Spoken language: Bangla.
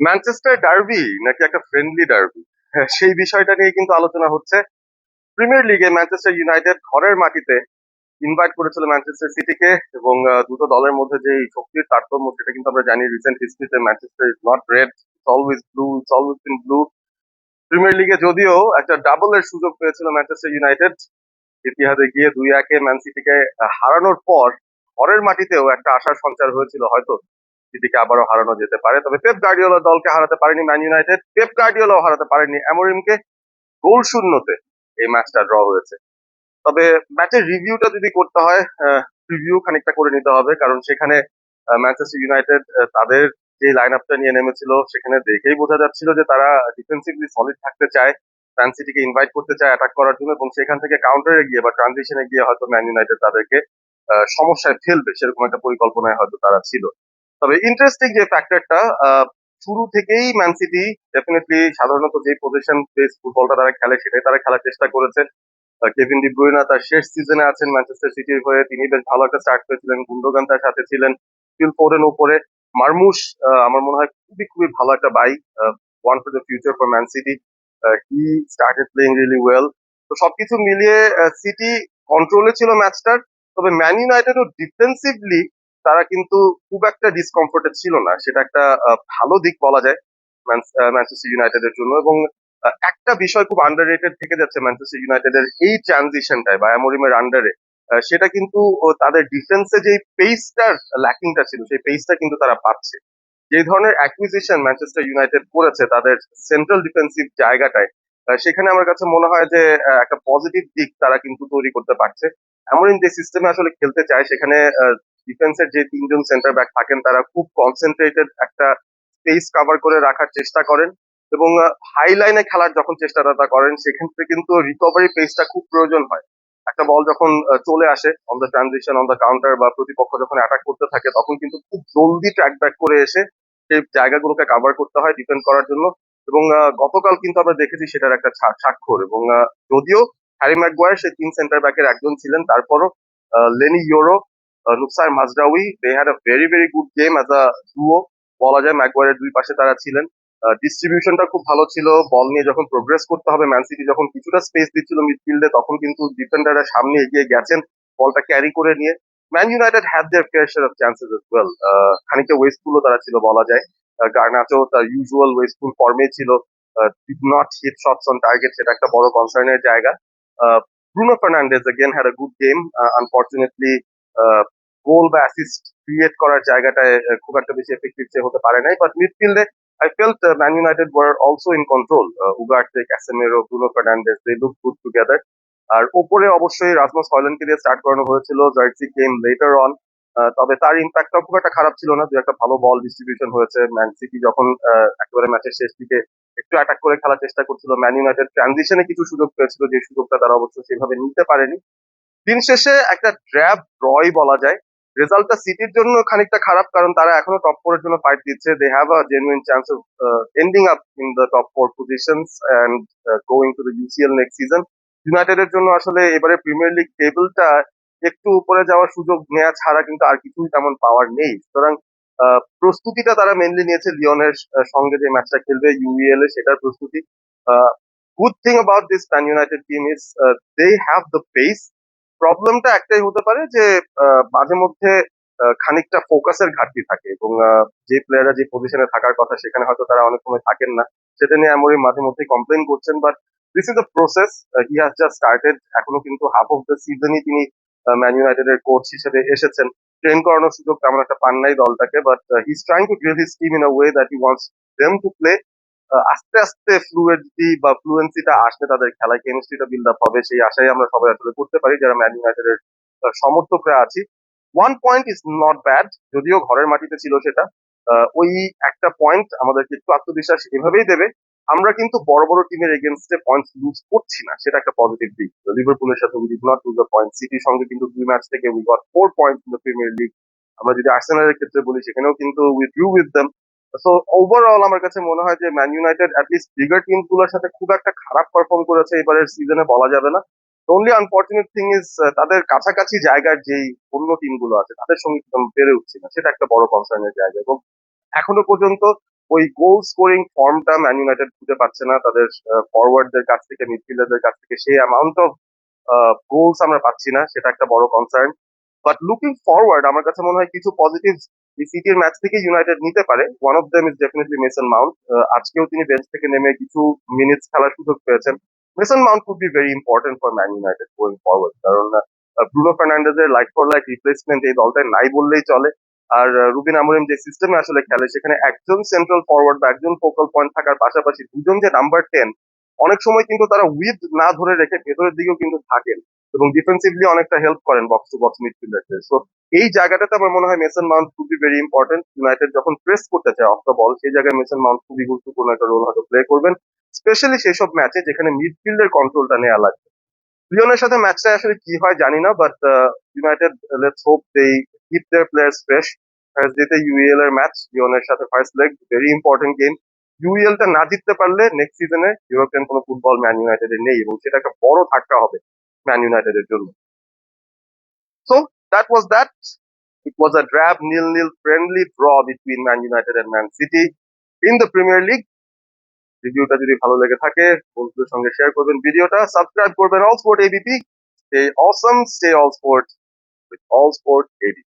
ম্যানচেস্টার ডার্বি নাকি একটা ফ্রেন্ডলি ডার্বি, সেই বিষয়টা নিয়ে কিন্তু আলোচনা হচ্ছে। প্রিমিয়ার লিগে ম্যানচেস্টার ইউনাইটেড ঘরের মাটিতে ইনভাইট করেছিল ম্যানচেস্টার সিটিকে, এবং দুটো দলের মধ্যে যে এই শক্তির তারতম্য সেটা কিন্তু আমরা জানি। রিসেন্ট হিস্ট্রিতে Manchester is not red, it's always blue, it's always been blue. Premier লিগে যদিও একটা ডাবলের সুযোগ পেয়েছিল ম্যানচেস্টার ইউনাইটেড, ইতিহাসে গিয়ে 2-1 ম্যান সিটিকে হারানোর পর ঘরের মাটিতেও একটা আশার সঞ্চার হয়েছিল, হয়তো সিটিকে আবারও হারানো যেতে পারে। তবে পেপ গার্ডিওলার দলকে হারাতে পারেনি ম্যান ইউনাইটেড, পেপ গার্ডিওলাও হারাতে পারেনি অ্যামোরিমকে। গোল শূন্যতে এই ম্যাচটা ড্র হয়েছে। তবে ম্যাচের রিভিউটা যদি করতে হয়, প্রিভিউ খানিকটা করে নিতে হবে, কারণ সেখানে ম্যানচেস্টার ইউনাইটেড তাদের যে লাইন আপটা নিয়ে নেমেছিল সেখানে দেখেই বোঝা যাচ্ছিল যে তারা ডিফেন্সিভলি সলিড থাকতে চায়, ম্যান সিটিকে ইনভাইট করতে চায় অ্যাটাক করার জন্য, এবং সেখান থেকে কাউন্টারে গিয়ে বা ট্রানজিশনে গিয়ে হয়তো ম্যান ইউনাইটেড তাদেরকে সমস্যায় ফেলবে সেরকম একটা পরিকল্পনায় হয়তো তারা ছিল। তবে ইন্টারেস্টিং যে ফ্যাক্টরটা, শুরু থেকেই ম্যান সিটি ডেফিনেটলি সাধারণত যে পজিশন বেস ফুটবলটা তারা খেলে সেটাই তারা খেলার চেষ্টা করেছে। কেভিন ডি ব্রুইনা তার শেষ সিজনে আছেন ম্যানচেস্টার সিটির হয়ে, তিনি বেশ ভালো একটা স্টার্ট পেয়েছিলেন। গুন্ডোগান তার সাথে ছিলেন, ফিল ফোডেন উপরে, মারমুশ আমার মনে হয় খুবই খুবই ভালো একটা buy, one for the future for Man City. He started playing really well. তো সবকিছু মিলিয়ে সিটি কন্ট্রোলে ছিল ম্যাচটার। তবে ম্যান ইউনাইটেডও ডিফেন্সিভলি তারা কিন্তু খুব একটা ডিসকমফোর্টেড ছিল না, সেটা একটা ভালো দিক বলা যায় ম্যানচেস্টার ইউনাইটেডের জন্য। এবং একটা বিষয় খুব আন্ডাররেটেড থেকে যাচ্ছে ম্যানচেস্টার ইউনাইটেডের এই ট্রানজিশনটায় বা অ্যামোরিমের আন্ডারে, সেটা কিন্তু তাদের ডিফেন্সে যে পেসটার ল্যাকিংটা ছিল সেই পেসটা কিন্তু তারা পাচ্ছে। যে ধরনের অ্যাকুইজিশন ম্যানচেস্টার ইউনাইটেড করেছে তাদের সেন্ট্রাল ডিফেন্সিভ জায়গাটায়, সেখানে আমার কাছে মনে হয় যে একটা পজিটিভ দিক তারা কিন্তু তৈরি করতে পারছে। অ্যামোরিম যে সিস্টেমে আসলে খেলতে চায় সেখানে ডিফেন্সের যে তিনজন সেন্টার ব্যাক থাকেন তারা খুব কনসেন্ট্রেটেড একটা স্পেস কভার করে রাখার চেষ্টা করেন, এবং হাই লাইনে খেলার যখন চেষ্টাটা করেন সেক্ষেত্রে কিন্তু রিকভারি পেসটা খুব প্রয়োজন হয়। একটা বল যখন চলে আসে on the transition, on the counter, বা প্রতিপক্ষ যখন অ্যাটাক করতে থাকে তখন কিন্তু খুব জলদি ট্র্যাক ব্যাক করে এসে সেই জায়গাগুলোকে কাভার করতে হয় ডিফেন্ড করার জন্য। এবং গতকাল কিন্তু আমরা দেখেছি সেটার একটা স্বাক্ষর। এবং যদিও হ্যারি ম্যাগুয়ার সেই তিন সেন্টার ব্যাকের একজন ছিলেন, তারপরও Lenny Yoro, Noussair Mazraoui, they had a very very good game as a duo বলা যায়। ম্যাগুয়ারের দুই পাশে তারা ছিলেন, ডিস্ট্রিবিউশনটা খুব ভালো ছিল। বল নিয়ে যখন প্রোগ্রেস করতে হবে, ম্যান সিটি যখন কিছুটা স্পেস দিচ্ছিল মিডফিল্ডে তখন কিন্তু ডিফেন্ডাররা সামনে এগিয়ে গেছেন বলটা ক্যারি করে নিয়ে। Man United had their fair share of chances as well. খানিকটা ওয়েস্টফুলও তারা ছিল বলা যায়। গার্নাচো তার ইউজুয়াল ওয়েস্টফুল ফর্মে ছিল, did not hit shots on target, সেটা একটা বড় কনসার্নের জায়গা। Bruno Fernandes again had a good game. Unfortunately, goal বা অ্যাসিস্ট ক্রিয়েট করার জায়গাটায় খুব একটা বেশি এফেক্টিভ সে হতে পারে নাই। বাট মিডফিল্ডে I felt Man United were also in control. Ugarte, Casemiro, Bruno Fernandes, they looked good together. আর ওপরে অবশ্যই রাসমুস হয়ল্যান্ডকে দিয়ে স্টার্ট করানো হয়েছিল, জার্সি কেম লেটার অন। তবে তার ইম্প্যাক্টটা খুব একটা খারাপ ছিল না, দু একটা ভালো বল ডিস্ট্রিবিউশন হয়েছে। ম্যান সিটি যখন একেবারে ম্যাচের শেষ দিকে একটু অ্যাটাক করে খেলার চেষ্টা করছিল, ম্যান ইউনাইটেড ট্রানজিশনে কিছু সুযোগ পেয়েছিল, যে সুযোগটা তারা অবশ্য সেভাবে নিতে পারেনি। দিন শেষে একটা ড্র্যাব ড্রই বলা যায়। রেজাল্টটা সিটির জন্য খানিকটা খারাপ, কারণ তারা এখনো টপ ফোর এর জন্য ফাইট দিচ্ছে। They have a genuine chance of ending up in the top four positions and going to the UCL next season. ইউনাইটেডের জন্য আসলে এবারে প্রিমিয়ার লিগ টেবিলটা একটু উপরে যাওয়ার সুযোগ নেওয়া ছাড়া কিন্তু আর কিছুই তেমন পাওয়ার নেই। সুতরাং প্রস্তুতিটা তারা মেনলি নিয়েছে লিওনের সঙ্গে যে ম্যাচটা খেলবে ইউইএল এ, সেটার প্রস্তুতি। Good thing about this Man United team is they have the pace. প্রবলেমটা একটাই হতে পারে যে মাঝে মধ্যে খানিকটা ফোকাসের ঘাটতি থাকে, এবং যে প্লেয়াররা যে পজিশনে থাকার কথা সেখানে হয়তো তারা অনেক সময় থাকেন না। সেটা নিয়ে আমরি মাঝে মধ্যে কমপ্লেন করছেন, but this is the process. He has just started, এখনো কিন্তু হাফ অফ দ্য সিজনই তিনি ম্যান ইউনাইটেড এর কোচ হিসেবে এসেছেন। ট্রেন করানোর সুযোগ তেমন একটা পান নাই দলটাকে, but he is trying to drill his team in a way that he wants them to play. আস্তে আস্তে ফ্লুয়েন্সি বা ফ্লুয়েন্সিটা আসবে তাদের খেলায়, কেমিস্ট্রিটা বিল্ড আপ হবে, সেই আশাই আমরা সবাই আসলে করতে পারি যারা ম্যান ইউনাইটেডের সমর্থকরা আছি। One point is not bad, যদিও ঘরের মাটিতে ছিল সেটা। ওই একটা পয়েন্ট আমাদেরকে একটু আত্মবিশ্বাস এভাবেই দেবে। আমরা কিন্তু বড় বড় টিমের এগেনস্টে পয়েন্ট লুজ করছি না, সেটা একটা পজিটিভ দিক। লিভারপুলের সাথে we did not lose a point, সিটির সঙ্গে কিন্তু দুই ম্যাচ থেকে we got 4 points in the premier league. আমরা যদি আর্সেনালের ক্ষেত্রে বলি সেখানেও কিন্তু we drew with them. So overall আমার কাছে মনে হয় যে Man United at least bigger team গুলোর সাথে খুব একটা খারাপ পারফর্ম করেছে এবারের সিজনে বলা যাবে না। অনলি আনফর্চুনেট থিং ইজ তাদের কাছাকাছি জায়গার যেই অন্য টিম গুলো আছে তাদের সঙ্গে পেরে উঠছে না, সেটা একটা বড় কনসার্নের জায়গা। এবং এখনো পর্যন্ত ওই গোল স্কোরিং ফর্মটা ম্যান ইউনাইটেড খুঁজে পাচ্ছে না তাদের ফরওয়ার্ডদের কাছ থেকে, মিডফিল্ডারদের কাছ থেকে সেই অ্যামাউন্ট অফ গোলস আমরা পাচ্ছি না, সেটা একটা বড় কনসার্ন। বাট লুকিং ফরওয়ার্ড আমার কাছে মনে হয় কিছু পজিটিভ এই সিটির ম্যাচ থেকে ইউনাইটেড নিতে পারে। One of them is definitely Mason Mount. আজকেও তিনি বেঞ্চ থেকে নেমে কিছু মিনিটস খেলার সুযোগ পেয়েছেন। Mason Mount could be very important for Man United going forward, কারণ ব্রুনো ফার্নান্ডেজের লাইক ফর লাইক রিপ্লেসমেন্ট এই দলটায় নাই বললেই চলে। আর রুবিন আমরিম যে সিস্টেমে আসলে খেলে সেখানে একজন সেন্ট্রাল ফরওয়ার্ড বা একজন ফোকাল পয়েন্ট থাকার পাশাপাশি দুজন যে নাম্বার 10, অনেক সময় কিন্তু তারা উইথ না ধরে রেখে ভেতরের দিকেও কিন্তু থাকেন এবং ডিফেন্সিভলি অনেকটা হেল্প করেন বক্স টু বক্স মিডফিল্ডারদের। সো এই জায়গাটাতে আমার মনে হয় মেসন মাউন্ট খুবই ভেরি ইম্পর্টেন্ট। ইউনাইটেড যখন প্রেস করতে চায় অফ দ্য বল, সেই জায়গায় মেসন মাউন্ট খুবই গুরুত্বপূর্ণ একটা রোল হয়তো প্লে করবেন, স্পেশালি সেই সব ম্যাচে যেখানে মিডফিল্ডের কন্ট্রোলটা নেওয়া লাগবে। লিওনের সাথে ম্যাচটা আসলে কি হয় জানি না, but United let's hope they keep their players fresh. থার্সডেতে ইউইএল এর ম্যাচ, লিওনের সাথে first leg, very important game. UEL টা না জিততে পারলে নেক্সট সিজনে ইউরোপিয়ান কোনো ফুটবল ম্যান ইউনাইটেডের নেই এবং সেটা একটা বড় ধাক্কা হবে ম্যান ইউনাইটেডের জন্য। So that was that. It was a drab nil-nil friendly draw between Man United and Man City in the Premier League. রিভিউটা যদি ভালো লেগে থাকে বন্ধুদের সঙ্গে শেয়ার করবেন, ভিডিওটা সাবস্ক্রাইব করবেন। All sport ABP, stay Assam, stay all sport with all sport ABP.